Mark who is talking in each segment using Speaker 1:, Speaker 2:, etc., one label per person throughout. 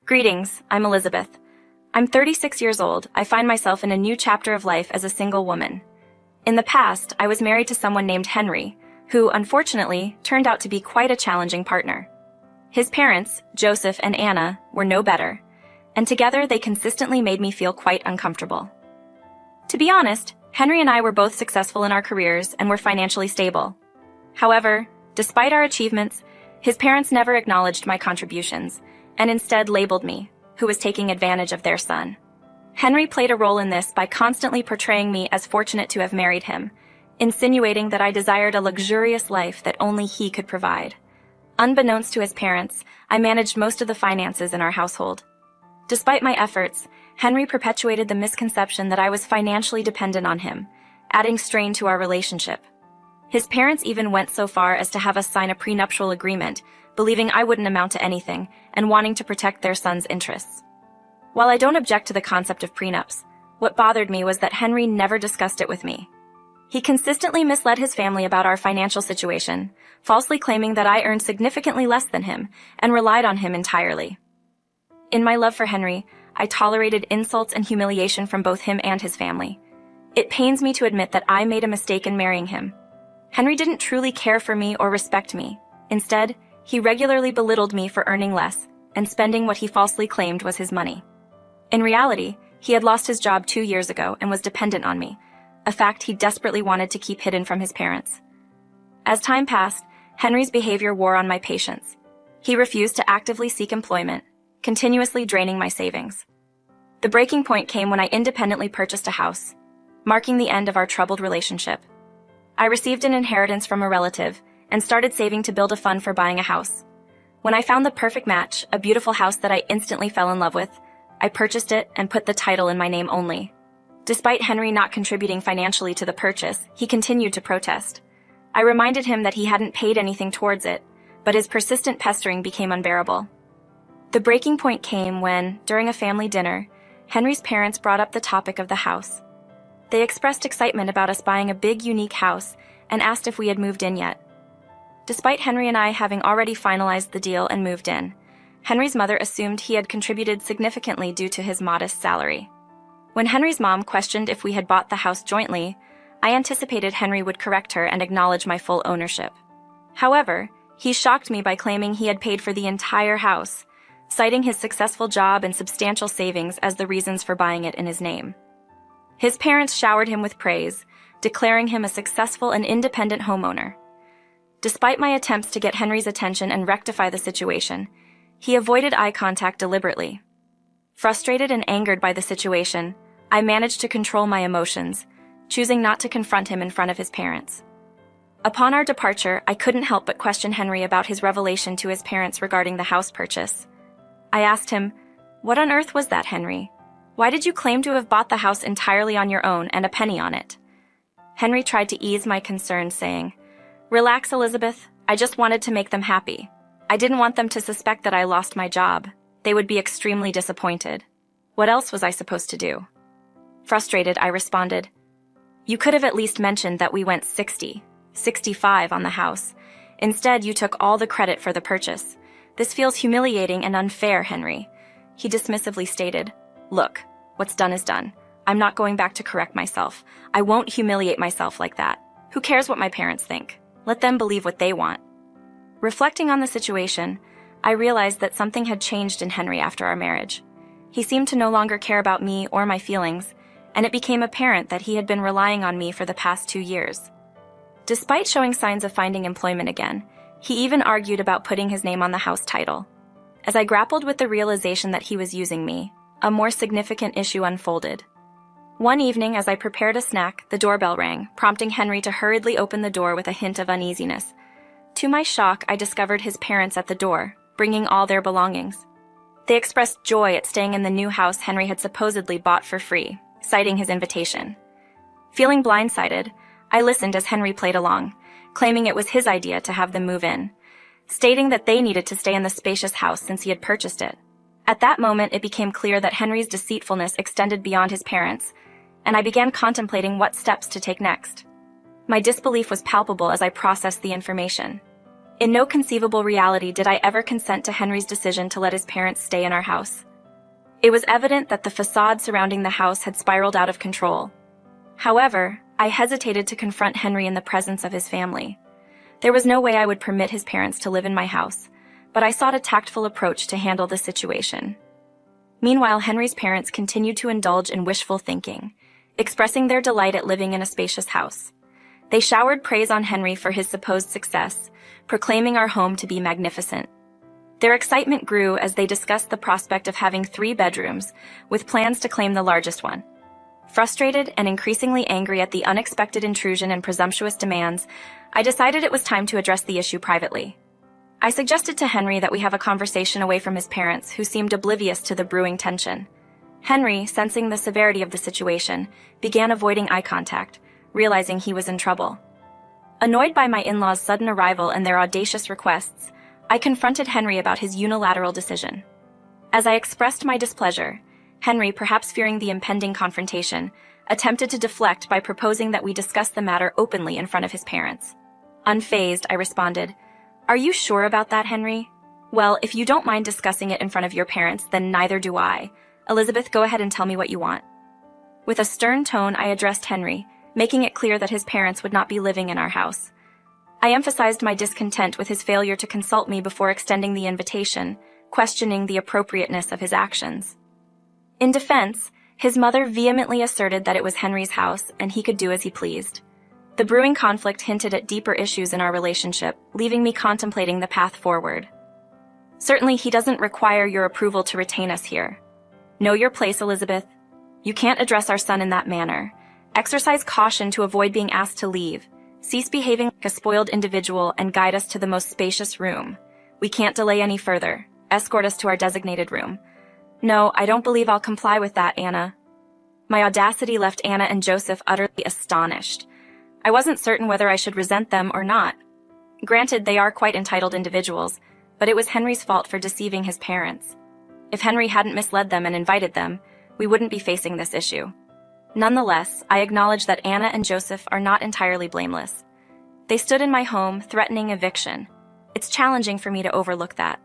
Speaker 1: Greetings, I'm Elizabeth. I'm 36 years old. I find myself in a new chapter of life as a single woman. In the past, I was married to someone named Henry, who, unfortunately, turned out to be quite a challenging partner. His parents, Joseph and Anna, were no better, and together they consistently made me feel quite uncomfortable. To be honest, Henry and I were both successful in our careers and were financially stable. However, despite our achievements, his parents never acknowledged my contributions, and instead labeled me, who was taking advantage of their son. Henry played a role in this by constantly portraying me as fortunate to have married him, insinuating that I desired a luxurious life that only he could provide. Unbeknownst to his parents, I managed most of the finances in our household. Despite my efforts, Henry perpetuated the misconception that I was financially dependent on him, adding strain to our relationship. His parents even went so far as to have us sign a prenuptial agreement, believing I wouldn't amount to anything and wanting to protect their son's interests. While I don't object to the concept of prenups, what bothered me was that Henry never discussed it with me. He consistently misled his family about our financial situation, falsely claiming that I earned significantly less than him and relied on him entirely. In my love for Henry, I tolerated insults and humiliation from both him and his family. It pains me to admit that I made a mistake in marrying him. Henry didn't truly care for me or respect me. Instead, he regularly belittled me for earning less and spending what he falsely claimed was his money. In reality, he had lost his job 2 years ago and was dependent on me, a fact he desperately wanted to keep hidden from his parents. As time passed, Henry's behavior wore on my patience. He refused to actively seek employment, continuously draining my savings. The breaking point came when I independently purchased a house, marking the end of our troubled relationship. I received an inheritance from a relative and started saving to build a fund for buying a house. When I found the perfect match, a beautiful house that I instantly fell in love with, I purchased it and put the title in my name only. Despite Henry not contributing financially to the purchase, he continued to protest. I reminded him that he hadn't paid anything towards it, but his persistent pestering became unbearable. The breaking point came when, during a family dinner, Henry's parents brought up the topic of the house. They expressed excitement about us buying a big, unique house and asked if we had moved in yet. Despite Henry and I having already finalized the deal and moved in, Henry's mother assumed he had contributed significantly due to his modest salary. When Henry's mom questioned if we had bought the house jointly, I anticipated Henry would correct her and acknowledge my full ownership. However, he shocked me by claiming he had paid for the entire house, citing his successful job and substantial savings as the reasons for buying it in his name. His parents showered him with praise, declaring him a successful and independent homeowner. Despite my attempts to get Henry's attention and rectify the situation, he avoided eye contact deliberately. Frustrated and angered by the situation, I managed to control my emotions, choosing not to confront him in front of his parents. Upon our departure, I couldn't help but question Henry about his revelation to his parents regarding the house purchase. I asked him, "What on earth was that, Henry? Why did you claim to have bought the house entirely on your own and a penny on it?" Henry tried to ease my concerns, saying, "Relax, Elizabeth. I just wanted to make them happy. I didn't want them to suspect that I lost my job. They would be extremely disappointed. What else was I supposed to do?" Frustrated, I responded, "You could have at least mentioned that we went 65 on the house. Instead, you took all the credit for the purchase. This feels humiliating and unfair, Henry." He dismissively stated, "Look, what's done is done. I'm not going back to correct myself. I won't humiliate myself like that. Who cares what my parents think? Let them believe what they want." Reflecting on the situation, I realized that something had changed in Henry after our marriage. He seemed to no longer care about me or my feelings, and it became apparent that he had been relying on me for the past 2 years. Despite showing signs of finding employment again, he even argued about putting his name on the house title. As I grappled with the realization that he was using me, a more significant issue unfolded. One evening, as I prepared a snack, the doorbell rang, prompting Henry to hurriedly open the door with a hint of uneasiness. To my shock, I discovered his parents at the door, bringing all their belongings. They expressed joy at staying in the new house Henry had supposedly bought for free, citing his invitation. Feeling blindsided, I listened as Henry played along, claiming it was his idea to have them move in, stating that they needed to stay in the spacious house since he had purchased it. At that moment, it became clear that Henry's deceitfulness extended beyond his parents, and I began contemplating what steps to take next. My disbelief was palpable as I processed the information. In no conceivable reality did I ever consent to Henry's decision to let his parents stay in our house. It was evident that the facade surrounding the house had spiraled out of control. However, I hesitated to confront Henry in the presence of his family. There was no way I would permit his parents to live in my house, but I sought a tactful approach to handle the situation. Meanwhile, Henry's parents continued to indulge in wishful thinking, expressing their delight at living in a spacious house. They showered praise on Henry for his supposed success, proclaiming our home to be magnificent. Their excitement grew as they discussed the prospect of having 3 bedrooms, with plans to claim the largest one. Frustrated and increasingly angry at the unexpected intrusion and presumptuous demands, I decided it was time to address the issue privately. I suggested to Henry that we have a conversation away from his parents, who seemed oblivious to the brewing tension. Henry, sensing the severity of the situation, began avoiding eye contact, realizing he was in trouble. Annoyed by my in-laws' sudden arrival and their audacious requests, I confronted Henry about his unilateral decision. As I expressed my displeasure, Henry, perhaps fearing the impending confrontation, attempted to deflect by proposing that we discuss the matter openly in front of his parents. Unfazed, I responded, "Are you sure about that, Henry? Well, if you don't mind discussing it in front of your parents, then neither do I. Elizabeth, go ahead and tell me what you want." With a stern tone, I addressed Henry, making it clear that his parents would not be living in our house. I emphasized my discontent with his failure to consult me before extending the invitation, questioning the appropriateness of his actions. In defense, his mother vehemently asserted that it was Henry's house and he could do as he pleased. The brewing conflict hinted at deeper issues in our relationship, leaving me contemplating the path forward. "Certainly he doesn't require your approval to retain us here. Know your place, Elizabeth. You can't address our son in that manner. Exercise caution to avoid being asked to leave. Cease behaving like a spoiled individual and guide us to the most spacious room. We can't delay any further. Escort us to our designated room." "No, I don't believe I'll comply with that, Anna." My audacity left Anna and Joseph utterly astonished. I wasn't certain whether I should resent them or not. Granted, they are quite entitled individuals, but it was Henry's fault for deceiving his parents. If Henry hadn't misled them and invited them, we wouldn't be facing this issue. Nonetheless, I acknowledge that Anna and Joseph are not entirely blameless. They stood in my home, threatening eviction. It's challenging for me to overlook that.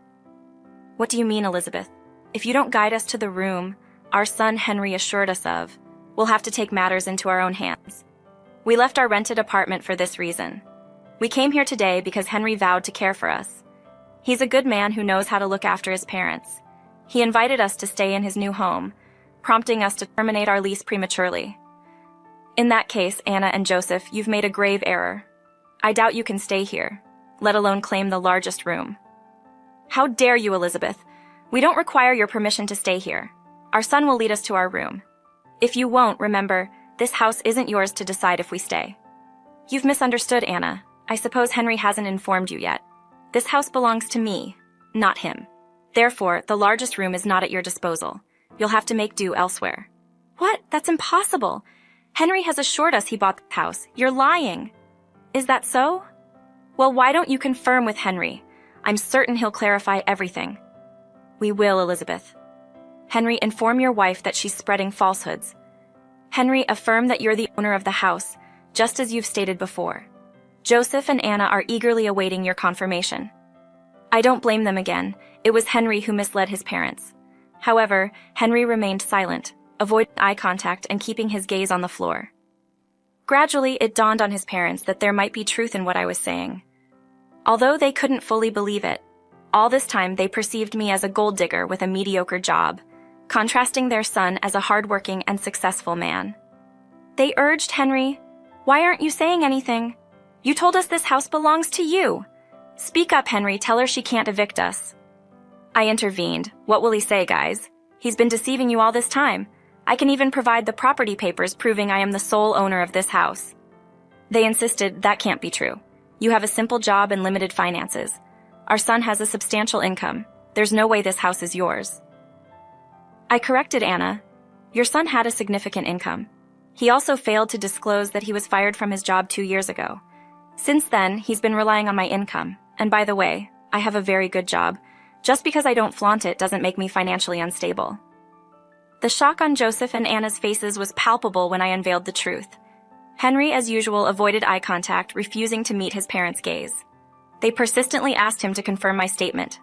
Speaker 1: "What do you mean, Elizabeth? If you don't guide us to the room our son Henry assured us of, we'll have to take matters into our own hands. We left our rented apartment for this reason. We came here today because Henry vowed to care for us. He's a good man who knows how to look after his parents. He invited us to stay in his new home, prompting us to terminate our lease prematurely. In that case, Anna and Joseph, you've made a grave error. I doubt you can stay here, let alone claim the largest room." "How dare you, Elizabeth? We don't require your permission to stay here. Our son will lead us to our room. If you won't, remember, this house isn't yours to decide if we stay." "You've misunderstood, Anna. I suppose Henry hasn't informed you yet. This house belongs to me, not him. Therefore, the largest room is not at your disposal. You'll have to make do elsewhere." "What? That's impossible. Henry has assured us he bought the house. You're lying." "Is that so? Well, why don't you confirm with Henry? I'm certain he'll clarify everything." "We will, Elizabeth. Henry, inform your wife that she's spreading falsehoods. Henry, affirm that you're the owner of the house, just as you've stated before. Joseph and Anna are eagerly awaiting your confirmation." I don't blame them again. It was Henry who misled his parents. However, Henry remained silent, avoiding eye contact and keeping his gaze on the floor. Gradually, it dawned on his parents that there might be truth in what I was saying. Although they couldn't fully believe it, all this time they perceived me as a gold digger with a mediocre job, contrasting their son as a hardworking and successful man. They urged Henry, "Why aren't you saying anything? You told us this house belongs to you. Speak up, Henry, tell her she can't evict us." I intervened. "What will he say, guys? He's been deceiving you all this time. I can even provide the property papers proving I am the sole owner of this house." They insisted, "That can't be true. You have a simple job and limited finances. Our son has a substantial income. There's no way this house is yours." I corrected Anna. "Your son had a significant income. He also failed to disclose that he was fired from his job 2 years ago. Since then, he's been relying on my income. And by the way, I have a very good job. Just because I don't flaunt it doesn't make me financially unstable." The shock on Joseph and Anna's faces was palpable when I unveiled the truth. Henry, as usual, avoided eye contact, refusing to meet his parents' gaze. They persistently asked him to confirm my statement.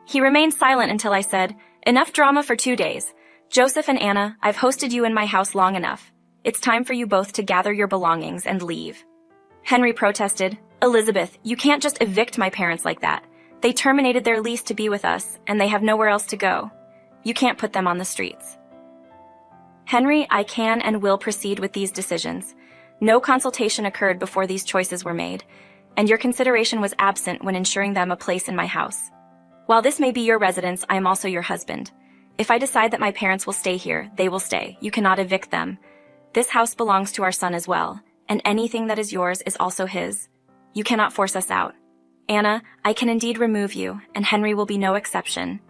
Speaker 1: He remained silent until I said, "Enough drama for 2 days. Joseph and Anna, I've hosted you in my house long enough. It's time for you both to gather your belongings and leave." Henry protested, "Elizabeth, you can't just evict my parents like that. They terminated their lease to be with us, and they have nowhere else to go. You can't put them on the streets." "Henry, I can and will proceed with these decisions. No consultation occurred before these choices were made, and your consideration was absent when ensuring them a place in my house. While this may be your residence, I am also your husband. If I decide that my parents will stay here, they will stay. You cannot evict them. This house belongs to our son as well, and anything that is yours is also his. You cannot force us out. Anna, I can indeed remove you, and Henry will be no exception.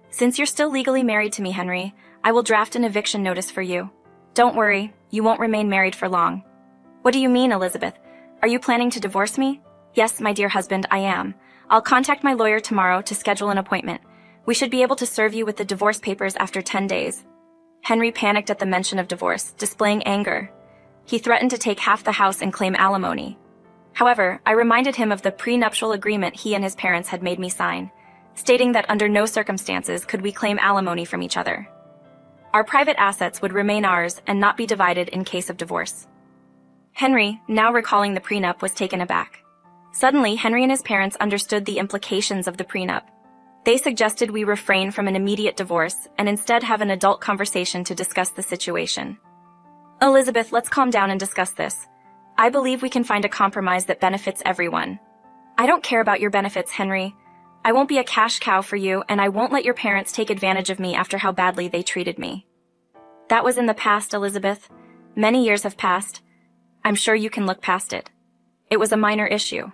Speaker 1: Since you're still legally married to me, Henry, I will draft an eviction notice for you. Don't worry, you won't remain married for long." "What do you mean, Elizabeth? Are you planning to divorce me?" "Yes, my dear husband, I am. I'll contact my lawyer tomorrow to schedule an appointment. We should be able to serve you with the divorce papers after 10 days. Henry panicked at the mention of divorce, displaying anger. He threatened to take half the house and claim alimony. However, I reminded him of the prenuptial agreement he and his parents had made me sign, stating that under no circumstances could we claim alimony from each other. Our private assets would remain ours and not be divided in case of divorce. Henry, now recalling the prenup, was taken aback. Suddenly, Henry and his parents understood the implications of the prenup. They suggested we refrain from an immediate divorce and instead have an adult conversation to discuss the situation. "Elizabeth, let's calm down and discuss this. I believe we can find a compromise that benefits everyone. I don't care about your benefits, Henry. I won't be a cash cow for you, and I won't let your parents take advantage of me after how badly they treated me." "That was in the past, Elizabeth. Many years have passed. I'm sure you can look past it. It was a minor issue.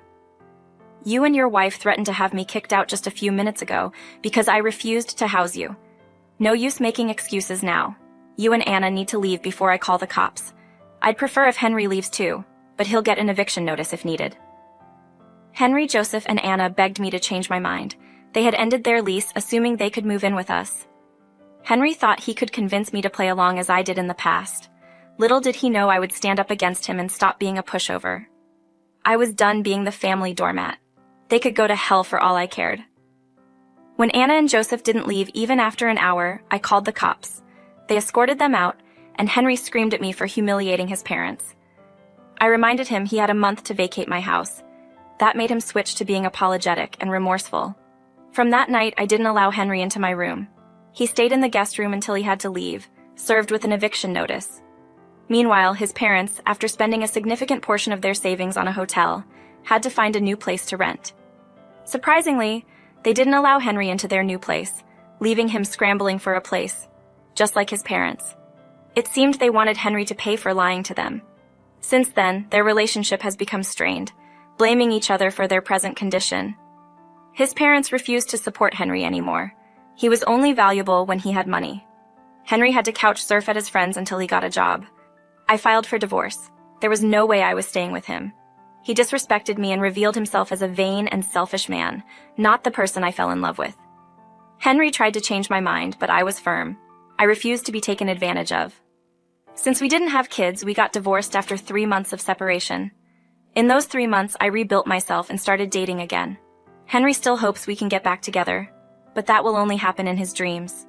Speaker 1: You and your wife threatened to have me kicked out just a few minutes ago because I refused to house you. No use making excuses now. You and Anna need to leave before I call the cops. I'd prefer if Henry leaves too, but he'll get an eviction notice if needed." Henry, Joseph, and Anna begged me to change my mind. They had ended their lease, assuming they could move in with us. Henry thought he could convince me to play along as I did in the past. Little did he know I would stand up against him and stop being a pushover. I was done being the family doormat. They could go to hell for all I cared. When Anna and Joseph didn't leave even after an hour, I called the cops. They escorted them out, and Henry screamed at me for humiliating his parents. I reminded him he had a month to vacate my house. That made him switch to being apologetic and remorseful. From that night, I didn't allow Henry into my room. He stayed in the guest room until he had to leave, served with an eviction notice. Meanwhile, his parents, after spending a significant portion of their savings on a hotel, had to find a new place to rent. Surprisingly, they didn't allow Henry into their new place, leaving him scrambling for a place, just like his parents. It seemed they wanted Henry to pay for lying to them. Since then, their relationship has become strained, blaming each other for their present condition. His parents refused to support Henry anymore. He was only valuable when he had money. Henry had to couch surf at his friends until he got a job. I filed for divorce. There was no way I was staying with him. He disrespected me and revealed himself as a vain and selfish man, not the person I fell in love with. Henry tried to change my mind, but I was firm. I refused to be taken advantage of. Since we didn't have kids, we got divorced after 3 months of separation. In those 3 months, I rebuilt myself and started dating again. Henry still hopes we can get back together, but that will only happen in his dreams.